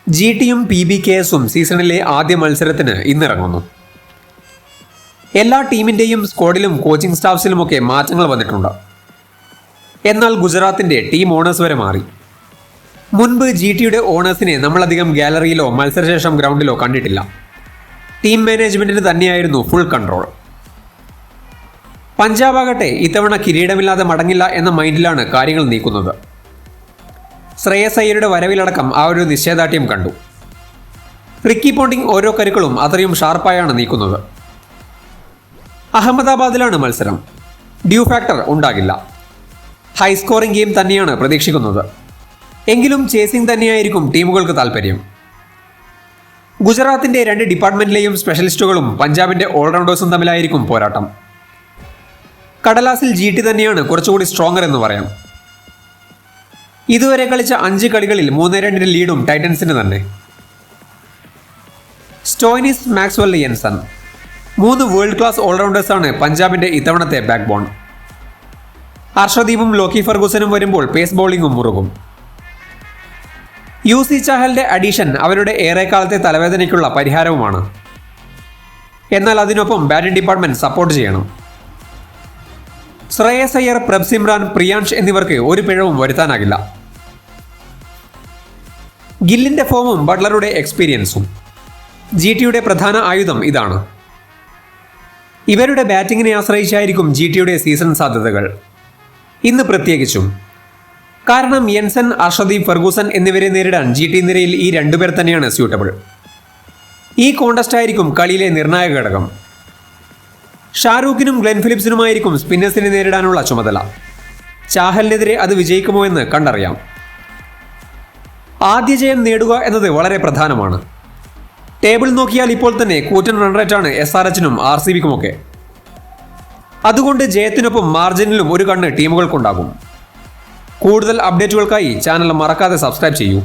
G ടിയും PBKS-ഉം സീസണിലെ ആദ്യ മത്സരത്തിന് ഇന്നിറങ്ങുന്നു. എല്ലാ ടീമിൻ്റെയും സ്ക്വാഡിലും കോച്ചിംഗ് സ്റ്റാഫ്സിലുമൊക്കെ മാറ്റങ്ങൾ വന്നിട്ടുണ്ട്. എന്നാൽ ഗുജറാത്തിൻ്റെ ടീം ഓണേഴ്സ് വരെ മാറി. മുൻപ് ജി ടിയുടെ ഓണേഴ്സിനെ നമ്മളധികം ഗാലറിയിലോ മത്സരശേഷം ഗ്രൗണ്ടിലോ കണ്ടിട്ടില്ല. ടീം മാനേജ്മെൻറ്റിന് തന്നെയായിരുന്നു ഫുൾ കൺട്രോൾ. പഞ്ചാബ് ആകട്ടെ ഇത്തവണ കിരീടമില്ലാതെ മടങ്ങില്ല എന്ന മൈൻഡിലാണ് കാര്യങ്ങൾ നീക്കുന്നത്. ശ്രേയസ് അയ്യരുടെ വരവിലടക്കം ആ ഒരു നിശ്ചയദാർഢ്യം കണ്ടു. റിക്കി പോണ്ടിംഗ് ഓരോ കരുക്കളും അത്രയും ഷാർപ്പായാണ് നീക്കുന്നത്. അഹമ്മദാബാദിലാണ് മത്സരം. ഡ്യൂ ഫാക്ടർ ഉണ്ടാകില്ല. ഹൈ സ്കോറിംഗ് ഗെയിം തന്നെയാണ് പ്രതീക്ഷിക്കുന്നത്. എങ്കിലും ചേസിംഗ് തന്നെയായിരിക്കും ടീമുകൾക്ക് താൽപ്പര്യം. ഗുജറാത്തിൻ്റെ 2 ഡിപ്പാർട്ട്മെന്റിലെയും സ്പെഷ്യലിസ്റ്റുകളും പഞ്ചാബിന്റെ ഓൾറൗണ്ടേഴ്സും തമ്മിലായിരിക്കും പോരാട്ടം. കടലാസിൽ ജി ടി തന്നെയാണ് കുറച്ചുകൂടി സ്ട്രോങ്ങർ എന്ന് പറയാം. ഇതുവരെ കളിച്ച 5 കളികളിൽ 3-2 ലീഡും ടൈറ്റൻസിന് തന്നെ. Stoinis, Maxwell, Jansen 3 world class ഓൾറൗണ്ടേഴ്സാണ് പഞ്ചാബിന്റെ ഇത്തവണത്തെ ബാക്ക് ബോൺ. ഹർഷദീപും ലോക്കി ഫെർഗൂസനും വരുമ്പോൾ പേസ് ബൗളിംഗും മുറുകും. UC ചാഹലിന്റെ അഡീഷൻ അവരുടെ ഏറെക്കാലത്തെ തലവേദനയ്ക്കുള്ള പരിഹാരവുമാണ്. എന്നാൽ അതിനൊപ്പം ബാറ്റിംഗ് ഡിപ്പാർട്ട്മെന്റ് സപ്പോർട്ട് ചെയ്യണം. ശ്രേയസ് അയ്യർ, പ്രഭ് സിമ്രാൻ, പ്രിയാൻഷ് എന്നിവർക്ക് ഒരു പിഴവും വരുത്താനാകില്ല. ഗില്ലിന്റെ ഫോമും ബട്ട്ലറുടെ എക്സ്പീരിയൻസും ജി ടിയുടെ പ്രധാന ആയുധം ഇതാണ്. ഇവരുടെ ബാറ്റിങ്ങിനെ ആശ്രയിച്ചായിരിക്കും ജി ടിയുടെ സീസൺ സാധ്യതകൾ. ഇന്ന് പ്രത്യേകിച്ചും. കാരണം യെൻസൺ, അർഷദീപ്, ഫെർഗൂസൺ എന്നിവരെ നേരിടാൻ ജി ടി നിരയിൽ ഈ 2 പേർ തന്നെയാണ് സ്യൂട്ടബിൾ. ഈ കോണ്ടസ്റ്റ് ആയിരിക്കും കളിയിലെ നിർണായക ഘടകം. ഷാരൂഖിനും ഗ്ലെൻ ഫിലിപ്സിനുമായിരിക്കും സ്പിന്നേഴ്സിനെ നേരിടാനുള്ള ചുമതല. ചാഹലിനെതിരെ അത് വിജയിക്കുമോ എന്ന് കണ്ടറിയാം. ആദ്യ ജയം നേടുക എന്നത് വളരെ പ്രധാനമാണ്. ടേബിൾ നോക്കിയാൽ ഇപ്പോൾ തന്നെ കൂറ്റൻ റൺ റേറ്റാണ് SRH-നും RCB-ക്കുമൊക്കെ. അതുകൊണ്ട് ജയത്തിനൊപ്പം മാർജിനിലും ഒരു കണ്ണ് ടീമുകൾക്കുണ്ടാകും. കൂടുതൽ അപ്ഡേറ്റുകൾക്കായി ചാനൽ മറക്കാതെ സബ്സ്ക്രൈബ് ചെയ്യൂ.